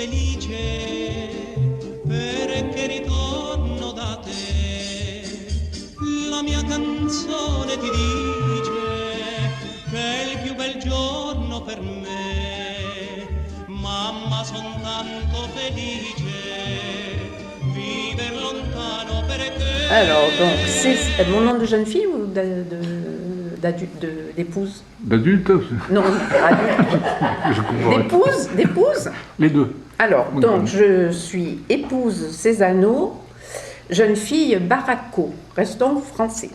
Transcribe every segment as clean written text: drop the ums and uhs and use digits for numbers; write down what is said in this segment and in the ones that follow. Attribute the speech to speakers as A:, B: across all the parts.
A: felice perché ritorno da te. La mia canzone ti dice che è il più bel giorno per me. Mamma, son tanto felice viver lontano perché.
B: Alors, donc, c'est mon nom de jeune fille ou d'épouse?
C: D'adulte?
B: Non, adulte.
C: Je comprends.
B: D'épouse?
C: Les deux.
B: Alors,
C: Oui,
B: donc,
C: oui.
B: je suis épouse Cézanneau, jeune fille Baracco, restons français.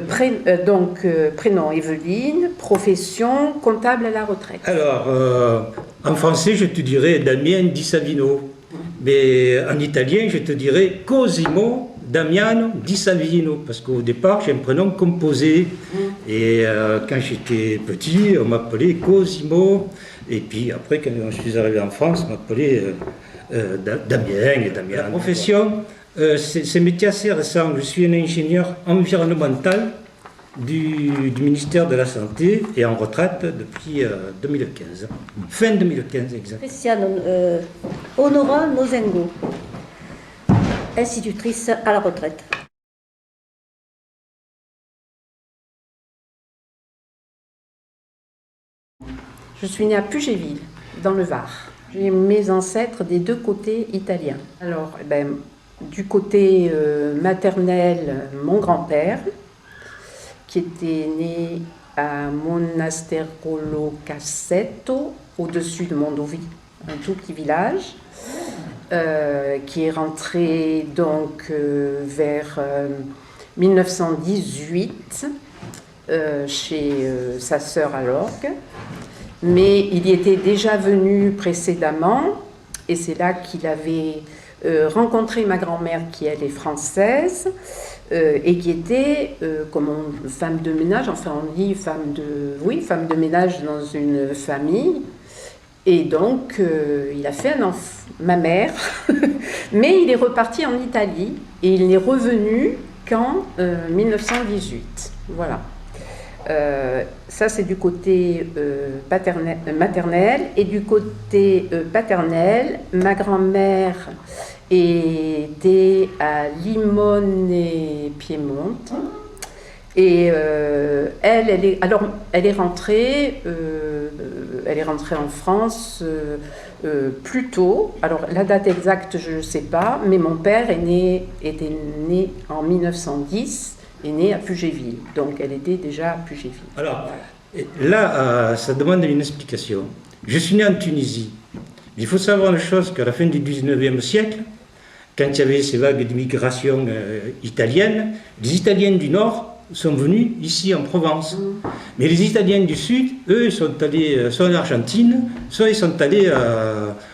B: Prénom Evelyne, profession comptable à la retraite.
D: Alors, en français, je te dirais Damien Di Savino. Mais en italien, je te dirais Cosimo Damiano Di Savino. Parce qu'au départ, j'ai un prénom composé. Et quand j'étais petit, on m'appelait Cosimo. Et puis après, quand je suis arrivé en France, on m'appelait Damien et Damien. La profession, c'est un métier assez récent. Je suis un ingénieur environnemental du ministère de la Santé et en retraite depuis 2015. Fin 2015, exact.
E: Cristiano Honora Nozengo, institutrice à la retraite.
B: Je suis née à Pugéville, dans le Var. J'ai mes ancêtres des deux côtés italiens. Alors, du côté maternel, mon grand-père, qui était né à Monastero Cassetto, au-dessus de Mondovì, un tout petit village, qui est rentré donc vers 1918 chez sa sœur à l'orgue. Mais il y était déjà venu précédemment, et c'est là qu'il avait rencontré ma grand-mère, qui elle est française, et qui était comme femme de ménage, enfin on dit femme de ménage dans une famille. Et donc il a fait un enfant, ma mère, mais il est reparti en Italie, et il n'est revenu qu'en 1918. Voilà. Ça c'est du côté maternel, et du côté paternel, ma grand-mère était à Limone et Piémont, et elle est rentrée en France plus tôt. Alors la date exacte je ne sais pas, mais mon père était né en 1910. Est née à Pugéville, donc elle était déjà à Pugéville.
D: Alors, là, ça demande une explication. Je suis né en Tunisie. Il faut savoir une chose, qu'à la fin du 19e siècle, quand il y avait ces vagues d'immigration italienne, les Italiens du Nord sont venus ici en Provence. Mais les Italiens du Sud, eux, sont allés soit en Argentine, soit ils sont allés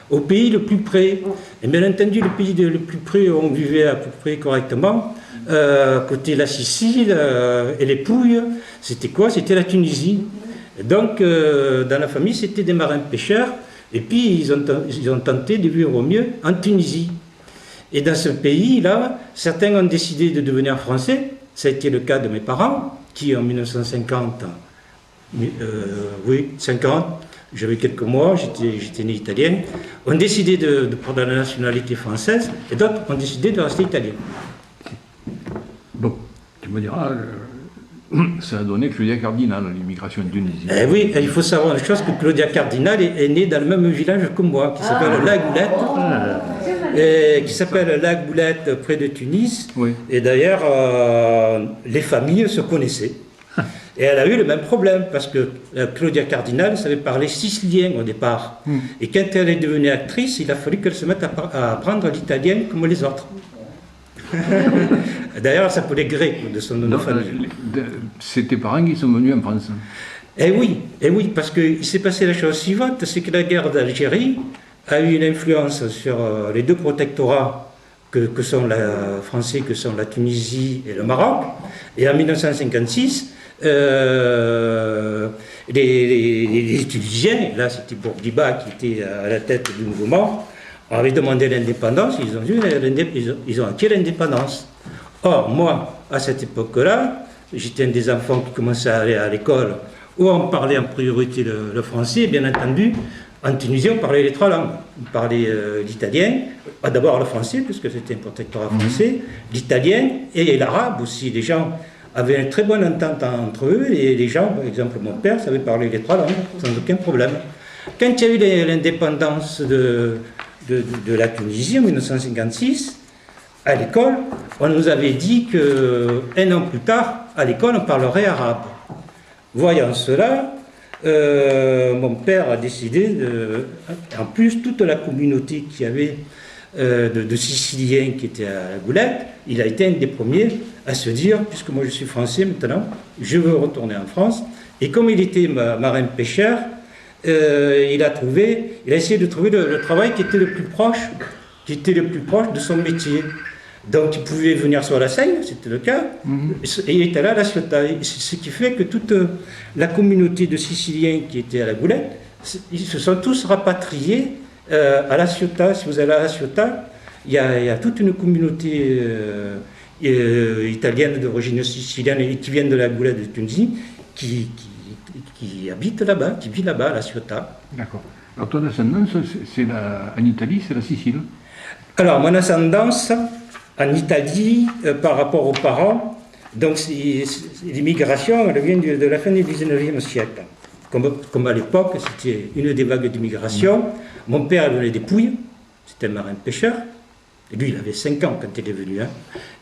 D: au pays le plus près. Et bien entendu, le pays le plus près, on vivait à peu près correctement. Côté la Sicile et les Pouilles, c'était quoi? C'était la Tunisie. Et donc, dans la famille, c'était des marins-pêcheurs. Et puis, ils ont tenté de vivre au mieux en Tunisie. Et dans ce pays-là, certains ont décidé de devenir français. Ça a été le cas de mes parents, qui en 1950, 50, j'avais quelques mois, j'étais né italien, ont décidé de prendre la nationalité française, et d'autres ont décidé de rester italiens.
C: Bon, tu me diras, ça a donné Claudia Cardinal, l'immigration de Tunisie.
D: Eh oui, il faut savoir une chose, que Claudia Cardinal est née dans le même village que moi, qui s'appelle La Goulette, qui s'appelle La Goulette près de Tunis. Oui. Et d'ailleurs, les familles se connaissaient. Et elle a eu le même problème, parce que Claudia Cardinal savait parler sicilien au départ. Et quand elle est devenue actrice, il a fallu qu'elle se mette à apprendre l'italien comme les autres. D'ailleurs, elle s'appelait grec de son nom de famille.
C: C'est tes parents qui sont venus en France?
D: Eh oui, parce qu'il s'est passé la chose suivante, c'est que la guerre d'Algérie a eu une influence sur les deux protectorats que sont la français, que sont la Tunisie et le Maroc. Et en 1956, les Tunisiens, là c'était Bourguiba qui était à la tête du mouvement, avaient demandé l'indépendance, ils ont acquis l'indépendance. Or, moi, à cette époque-là, j'étais un des enfants qui commençait à aller à l'école, où on parlait en priorité le français, bien entendu. En Tunisie, on parlait les 3 langues. On parlait l'italien, d'abord le français, puisque c'était un protectorat français, l'italien et l'arabe aussi. Les gens avaient une très bonne entente entre eux, et les gens, par exemple mon père, savait parler les 3 langues sans aucun problème. Quand il y a eu l'indépendance de la Tunisie en 1956, à l'école, on nous avait dit qu'un an plus tard, à l'école, on parlerait arabe. Voyant cela, mon père a décidé, en plus, toute la communauté qu'il y avait de Siciliens qui étaient à la Goulette, il a été un des premiers à se dire, puisque moi je suis français maintenant, je veux retourner en France. Et comme il était marin-pêcheur, il a essayé de trouver le travail qui était le plus proche de son métier. Donc il pouvait venir sur la Seine, c'était le cas, et il était là à La Ciotat. Ce qui fait que toute la communauté de Siciliens qui était à la Goulette, ils se sont tous rapatriés à La Ciotat. Si vous allez à La Ciotat, il y a toute une communauté italienne d'origine sicilienne et qui viennent de la Goulette de Tunisie, qui habite là-bas, qui vit là-bas à La Ciotat.
C: D'accord. Alors ton ascendance, en Italie, c'est la Sicile?
D: Alors mon ascendance en Italie, par rapport aux parents, donc l'immigration, elle vient de la fin du 19e siècle. Comme à l'époque, c'était une des vagues d'immigration. Mon père venait des Pouilles, c'était un marin-pêcheur. Et lui, il avait 5 ans quand il est venu. Hein.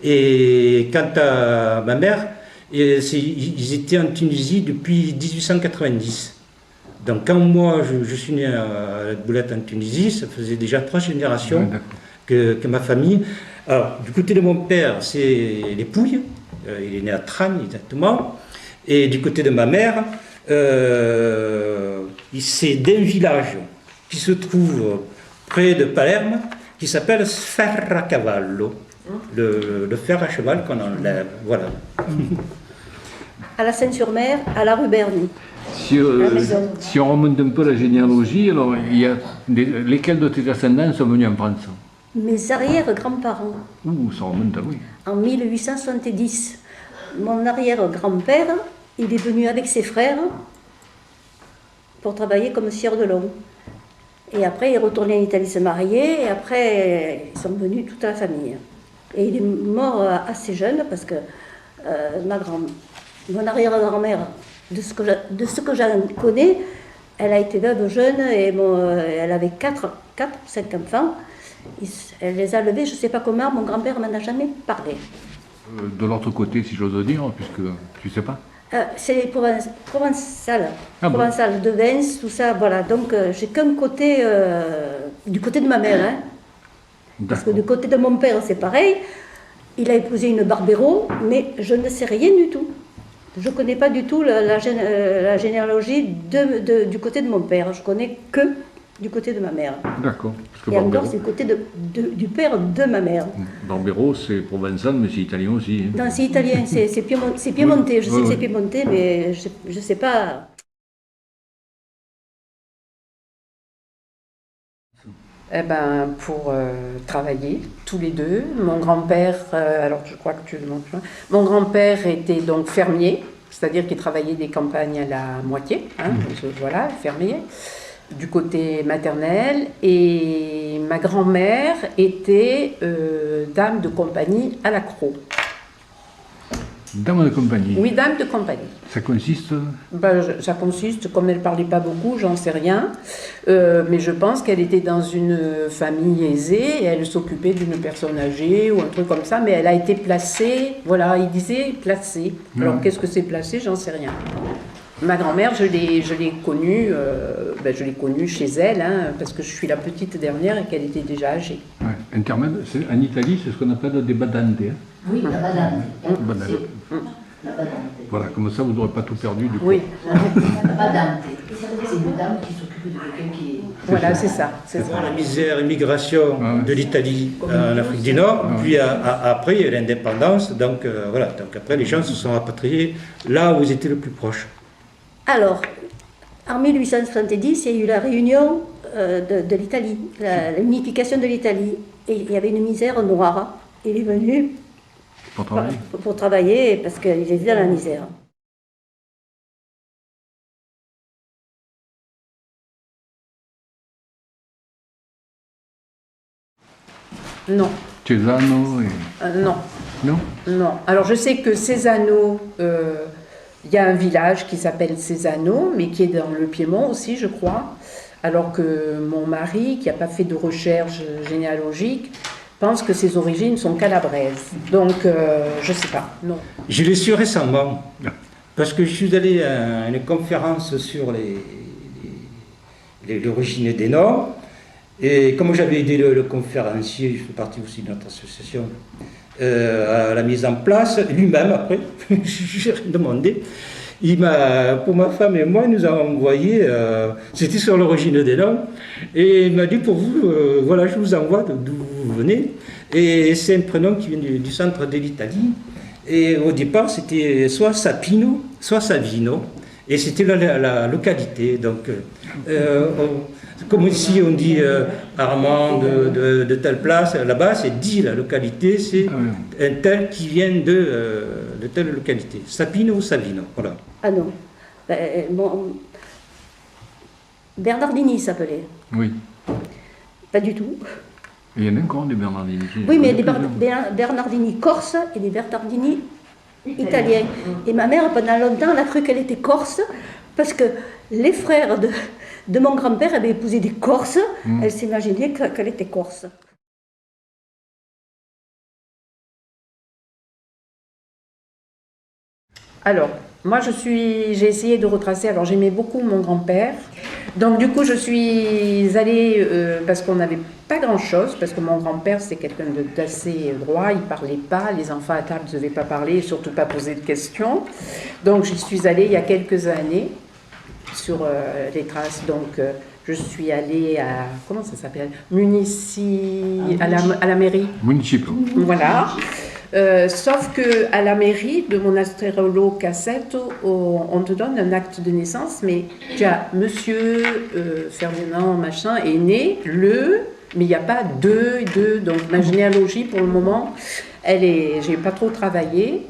D: Et quant à ma mère, ils étaient en Tunisie depuis 1890. Donc quand moi, je suis né à la Goulette en Tunisie, ça faisait déjà 3 générations que ma famille... Alors, du côté de mon père, c'est les Pouilles. Il est né à Trane, exactement. Et du côté de ma mère, c'est d'un village qui se trouve près de Palerme, qui s'appelle Sferracavallo, le fer à cheval qu'on enlève. Voilà.
E: À la Seine-sur-Mer, à la rue Berny.
C: Si on remonte un peu la généalogie, alors lesquels de tes descendants sont venus en France?
E: Mes arrière-grands-parents.
C: Ouh, ça remonte, oui.
E: En 1870, mon arrière-grand-père, il est venu avec ses frères pour travailler comme sieur de long. Et après, il est retourné en Italie se marier, et après, ils sont venus toute la famille. Et il est mort assez jeune, parce que mon arrière-grand-mère, de ce que j'en connais, elle a été veuve jeune, et elle avait 4 ou 5 enfants. Elle les a levés, je ne sais pas comment, mon grand-père m'en a jamais parlé.
C: De l'autre côté, si j'ose dire, puisque tu ne sais pas.
E: C'est les provençales,
C: Bon.
E: de Vence, tout ça, voilà. Donc j'ai qu'un côté, du côté de ma mère, hein. Parce que du côté de mon père, c'est pareil. Il a épousé une Barbero, mais je ne sais rien du tout. Je ne connais pas du tout la généalogie du côté de mon père. Je connais que du côté de ma mère.
C: D'accord.
E: Et encore, c'est le côté du père de ma mère.
C: Barbero, c'est provençal, mais c'est italien aussi. Hein.
E: Non, c'est italien, c'est piémontais. Je sais que c'est piémontais, mais je ne sais pas.
B: Eh ben, pour travailler, tous les deux. Mon grand-père, alors je crois que tu le montres, mon grand-père était donc fermier, c'est-à-dire qu'il travaillait des campagnes à la moitié, hein, voilà, fermier, du côté maternel, et ma grand-mère était dame de compagnie à la Crau.
C: Dame de compagnie.
B: Oui, dame de compagnie.
C: Ça consiste?
B: Ça consiste, comme elle ne parlait pas beaucoup, j'en sais rien, mais je pense qu'elle était dans une famille aisée et elle s'occupait d'une personne âgée ou un truc comme ça, mais elle a été placée, voilà, il disait placée. Alors qu'est-ce que c'est placé, j'en sais rien. Ma grand-mère, je l'ai connue, je l'ai connue chez elle, hein, parce que je suis la petite dernière et qu'elle était déjà âgée.
C: Ouais. Intermède, en Italie, c'est ce qu'on appelle des badantes. Hein.
F: Oui, la badante.
C: Badante.
F: La badante.
C: Voilà, comme ça, vous n'aurez pas tout perdu du coup.
B: Oui.
F: La badante. C'est une dame qui s'occupe de quelqu'un qui est...
B: Voilà, c'est ça.
D: La misère, l'immigration de l'Italie en Afrique du Nord, puis après il y a l'indépendance, donc voilà, donc après les gens se sont rapatriés là où ils étaient le plus proches.
E: Alors, en 1870, il y a eu la réunion de l'Italie, l'unification de l'Italie. Et il y avait une misère noire. Il est venu pour travailler parce qu'il était dans la misère.
B: Non,
C: Cesano et...
B: non,
C: Non?
B: non. Alors je sais que Cesano, il y a un village qui s'appelle Cesano, mais qui est dans le Piémont aussi, je crois. Alors que mon mari, qui n'a pas fait de recherche généalogique, pense que ses origines sont calabraises. Donc, je ne sais pas, non.
D: Je l'ai su récemment, parce que je suis allé à une conférence sur l'origine des noms, et comme j'avais aidé le conférencier, je fais partie aussi de notre association, à la mise en place, lui-même après, j'ai demandé, pour ma femme et moi, il nous a envoyé, c'était sur l'origine des noms, et il m'a dit pour vous, voilà, je vous envoie d'où vous venez, et c'est un prénom qui vient du centre de l'Italie, et au départ c'était soit Sapino, soit Savino, et c'était la localité, donc comme ici on dit Armand de telle place, là-bas c'est dit la localité, c'est un tel qui vient de telle localité, Sapino ou Savino, voilà.
E: Ah non. Bon, Bernardini s'appelait.
C: Oui.
E: Pas du tout.
C: Et il y en a encore des Bernardini.
E: Oui, mais des Bernardini corse et des Bernardini italiens. Et ma mère, pendant longtemps, elle a cru qu'elle était corse, parce que les frères de mon grand-père avaient épousé des Corses. Elle s'imaginait qu'elle était corse.
B: Alors, moi, j'ai essayé de retracer. Alors, j'aimais beaucoup mon grand-père. Donc, du coup, je suis allée, parce qu'on n'avait pas grand-chose, parce que mon grand-père, c'est quelqu'un d'assez droit, il ne parlait pas, les enfants à table ne devaient pas parler, et surtout pas poser de questions. Donc, j'y suis allée il y a quelques années, sur les traces. Donc, je suis allée à, comment ça s'appelle, à la mairie.
C: Municipio.
B: Voilà. Sauf que à la mairie de Monastero Cassetto, on te donne un acte de naissance, mais tu as Monsieur Ferdinand machin est né mais il n'y a pas deux. Donc ma généalogie pour le moment, j'ai pas trop travaillé.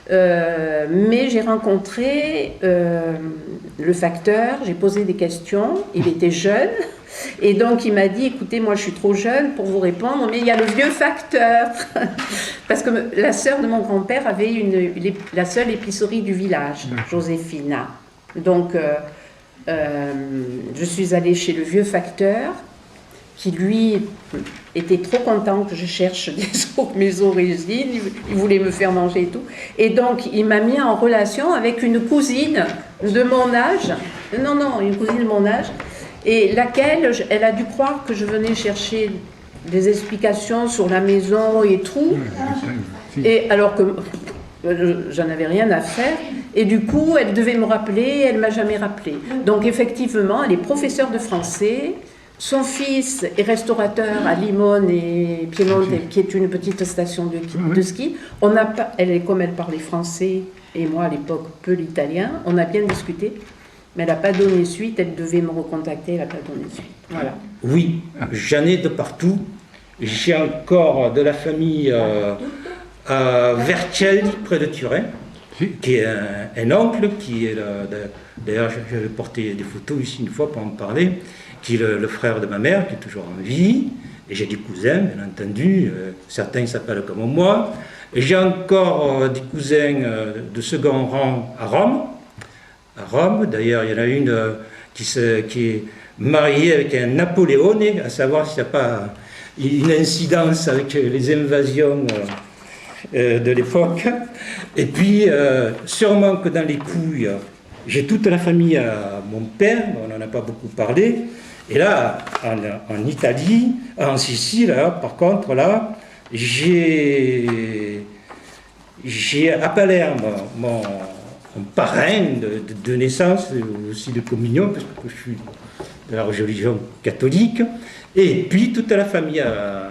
B: Mais j'ai rencontré le facteur, j'ai posé des questions, il était jeune, et donc il m'a dit, écoutez, moi je suis trop jeune pour vous répondre, mais il y a le vieux facteur, parce que la sœur de mon grand-père avait la seule épicerie du village, Joséphina. Donc je suis allée chez le vieux facteur, qui lui était trop content que je cherche mes origines, il voulait me faire manger et tout. Et donc, il m'a mis en relation avec une cousine de mon âge, une cousine de mon âge, et laquelle, elle a dû croire que je venais chercher des explications sur la maison et tout, et alors que j'en avais rien à faire, et du coup, elle devait me rappeler, elle ne m'a jamais rappelé. Donc, effectivement, elle est professeure de français. Son fils est restaurateur à Limone et Piemonte, qui est une petite station de ski. Comme elle parlait français, et moi à l'époque peu l'italien, on a bien discuté, mais elle n'a pas donné suite, elle devait me recontacter, elle n'a pas donné suite. Voilà.
D: Oui, j'en ai de partout. J'ai encore de la famille à Vercelli, près de Turin, qui est un oncle, qui est d'ailleurs j'avais porté des photos ici une fois pour en parler, qui est le frère de ma mère, qui est toujours en vie, et j'ai des cousins, bien entendu, certains s'appellent comme moi, et j'ai encore des cousins de second rang à Rome, d'ailleurs il y en a une qui est mariée avec un Napoléone, à savoir s'il n'y a pas une incidence avec les invasions de l'époque, et puis sûrement que dans les Pouilles, j'ai toute la famille à mon père, on n'en a pas beaucoup parlé. Et là, en Italie, en Sicile, là, par contre, là, j'ai à Palerme mon parrain de naissance, aussi de communion, parce que je suis de la religion catholique. Et puis, toute la famille à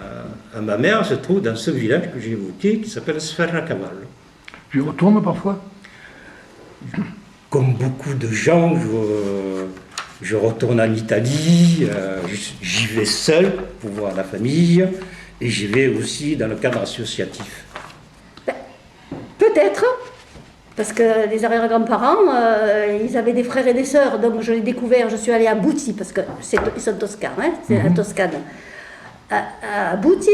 D: ma mère se trouve dans ce village que j'ai évoqué, qui s'appelle Sferracavallo.
C: Tu y retournes parfois?
D: Comme beaucoup de gens, je retourne en Italie, j'y vais seul pour voir la famille, et j'y vais aussi dans le cadre associatif.
E: Peut-être, parce que les arrière-grands-parents, ils avaient des frères et des sœurs, donc je l'ai découvert, je suis allée à Butti, parce qu'ils sont toscanes, c'est la Toscane. À Butti,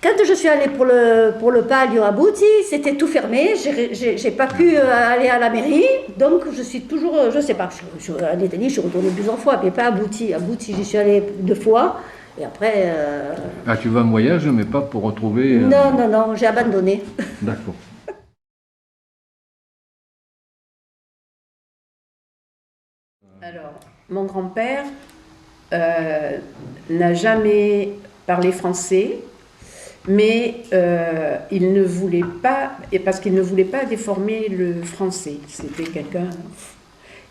E: Quand je suis allée pour le palio à Bouti, c'était tout fermé, j'ai pas pu aller à la mairie, donc je suis toujours, je sais pas, en Italie je suis retournée plusieurs fois, mais pas à Bouti. À Bouti j'y suis allée 2 fois, et après...
C: Ah, tu vas en voyage, mais pas pour retrouver...
E: Non, non, non, j'ai abandonné.
C: D'accord.
B: Alors, mon grand-père n'a jamais parlé français, mais il ne voulait pas, parce qu'il ne voulait pas déformer le français. C'était quelqu'un...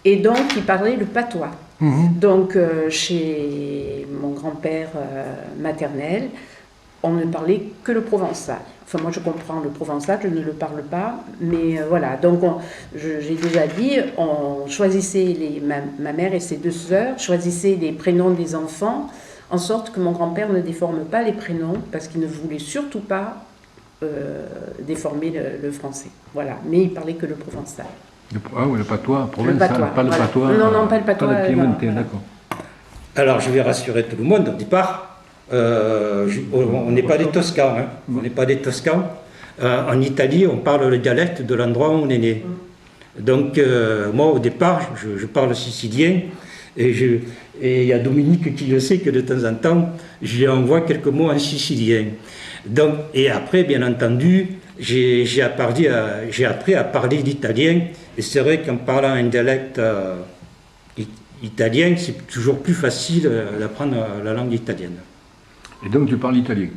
B: Et donc, il parlait le patois. Donc, chez mon grand-père maternel, on ne parlait que le provençal. Enfin, moi, je comprends le provençal, je ne le parle pas, mais voilà. Donc, j'ai déjà dit, on choisissait, ma mère et ses 2 sœurs choisissaient les prénoms des enfants, en sorte que mon grand-père ne déforme pas les prénoms, parce qu'il ne voulait surtout pas déformer le français. Voilà. Mais il parlait que le provençal.
C: Ah oui, le patois provençal,
B: patois,
C: pas le
B: voilà.
C: patois...
B: Non, non, pas le patois,
C: Pas le piémontais,
B: non, voilà.
C: d'accord.
D: Alors, je vais rassurer tout le monde, au départ, on n'est pas des Toscans. Hein. On n'est pas des Toscans. En Italie, on parle le dialecte de l'endroit où on est né. Donc, moi, au départ, je parle sicilien. Et il y a Dominique qui le sait que de temps en temps, je lui envoie quelques mots en sicilien. Donc, et après, bien entendu, j'ai appris à parler l'italien. Et c'est vrai qu'en parlant un dialecte italien, c'est toujours plus facile d'apprendre la langue italienne.
C: Et donc tu parles italien?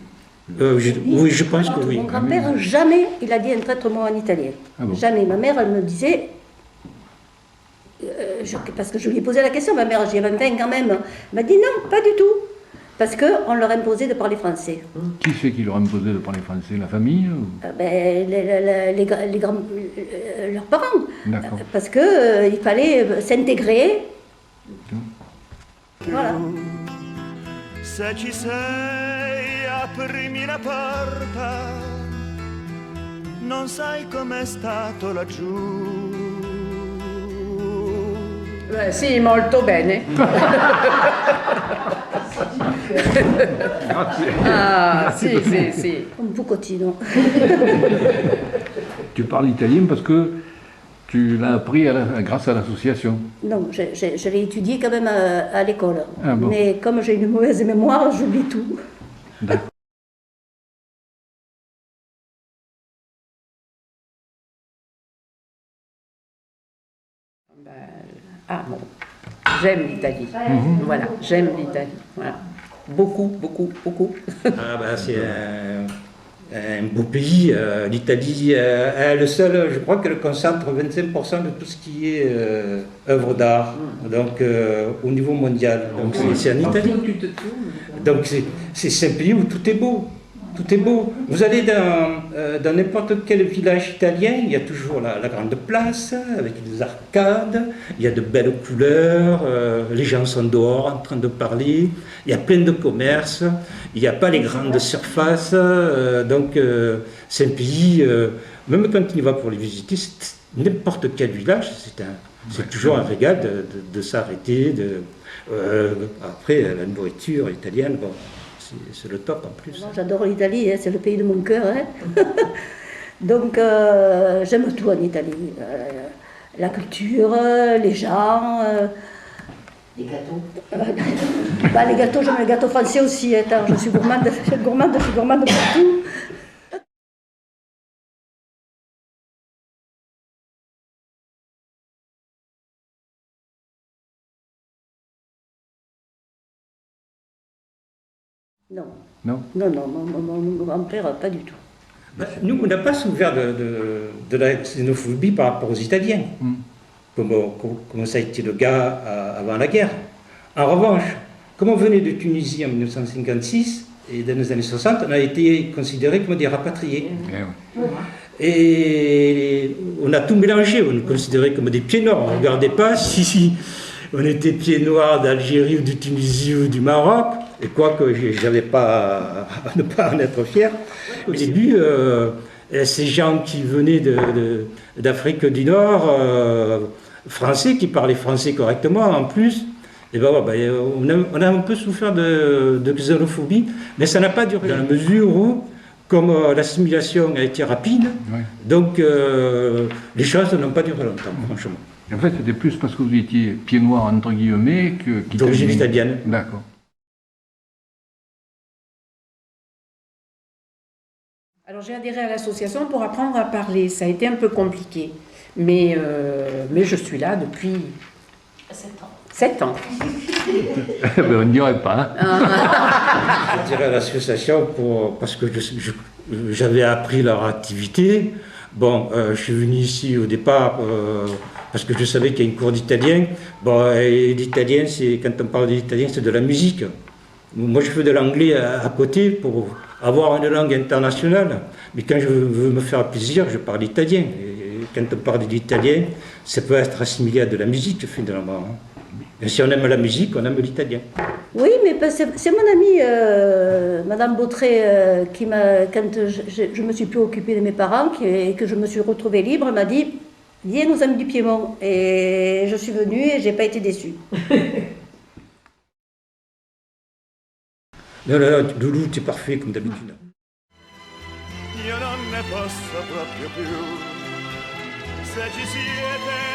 D: Oui, je pense que oui.
E: Mon grand-père, jamais il a dit un traître mot en italien.
C: Ah bon.
E: Jamais. Ma mère, elle me disait... parce que je lui ai posé la question, ma mère, j'ai 20 ans quand même. Elle m'a dit non, pas du tout. Parce qu'on leur imposait de parler français.
C: Qui c'est qui leur a imposé de parler français? La famille ou...
E: Leurs parents.
C: D'accord.
E: Parce qu'il fallait s'intégrer. Voilà.
G: Se ci sei, aprimi la porta, non sai com'è stato laggiù.
B: Sì, molto bene. Ah, sì.
E: Un bucotino.
C: Tu parles italien parce que tu l'as appris grâce à l'association.
E: Non, je l'ai étudié quand même à l'école.
C: Ah bon.
E: Mais comme j'ai une mauvaise mémoire, j'oublie tout.
C: D'accord.
B: Ah bon, j'aime l'Italie. Voilà, j'aime l'Italie. Voilà. Beaucoup, beaucoup, beaucoup.
D: Ah bah, c'est un beau pays. L'Italie, elle seule, je crois qu'elle concentre 25% de tout ce qui est œuvre d'art, donc au niveau mondial. Donc c'est en Italie. Donc c'est un pays où tout est beau. Tout est beau. Vous allez dans n'importe quel village italien, il y a toujours la grande place avec des arcades, il y a de belles couleurs, les gens sont dehors en train de parler, il y a plein de commerces, il n'y a pas les grandes surfaces, donc c'est un pays, même quand on y va pour les visiter, n'importe quel village, c'est toujours un régal de s'arrêter. Après, la nourriture italienne, bon, c'est le top en plus.
E: J'adore l'Italie, hein, c'est le pays de mon cœur. Hein. Donc j'aime tout en Italie. La culture, les gens.
F: Les gâteaux.
E: Les gâteaux, j'aime les gâteaux français aussi. Attends, je suis gourmande partout. Non.
C: Non.
E: Non, mon grand-père, pas du tout.
D: Nous, on n'a pas souffert de la xénophobie par rapport aux Italiens, comme ça a été le cas avant la guerre. En revanche, comme on venait de Tunisie en 1956, et dans les années 60, on a été considérés comme des rapatriés. Et on a tout mélangé, on nous considérait comme des pieds noirs. On ne regardait pas si on était pieds noirs d'Algérie ou de Tunisie ou du Maroc. Et quoique je n'avais pas à ne pas en être fier, au début, ces gens qui venaient d'Afrique du Nord, français, qui parlaient français correctement en plus, et on a un peu souffert de xénophobie, mais ça n'a pas duré, dans la mesure où comme l'assimilation a été rapide,
C: Ouais.
D: donc les choses n'ont pas duré longtemps, franchement.
C: En fait, c'était plus parce que vous étiez pied noir, entre guillemets,
D: D'origine italienne.
C: D'accord.
B: Alors j'ai adhéré à l'association pour apprendre à parler. Ça a été un peu compliqué. Mais je suis là depuis 7 ans.
C: Ben, on ne dirait pas. Hein.
D: Je dirais à l'association parce que j'avais appris leur activité. Bon, je suis venu ici au départ parce que je savais qu'il y a une cour d'italien. Bon, et l'italien, quand on parle de l'italien, c'est de la musique. Moi, je fais de l'anglais à côté pour avoir une langue internationale. Mais quand je veux me faire plaisir, je parle italien. Et quand on parle de l'italien, ça peut être assimilé à de la musique, finalement. Et si on aime la musique, on aime l'italien.
E: Oui, mais c'est mon amie, Madame Beautré, qui m'a, quand je me suis plus occupée de mes parents et que je me suis retrouvée libre, elle m'a dit « Viens, nous amis du Piémont ». Et je suis venue et je n'ai pas été déçue.
D: Non, Loulou, tu es parfait comme d'habitude.
G: Io non ne posso proprio più se ci siete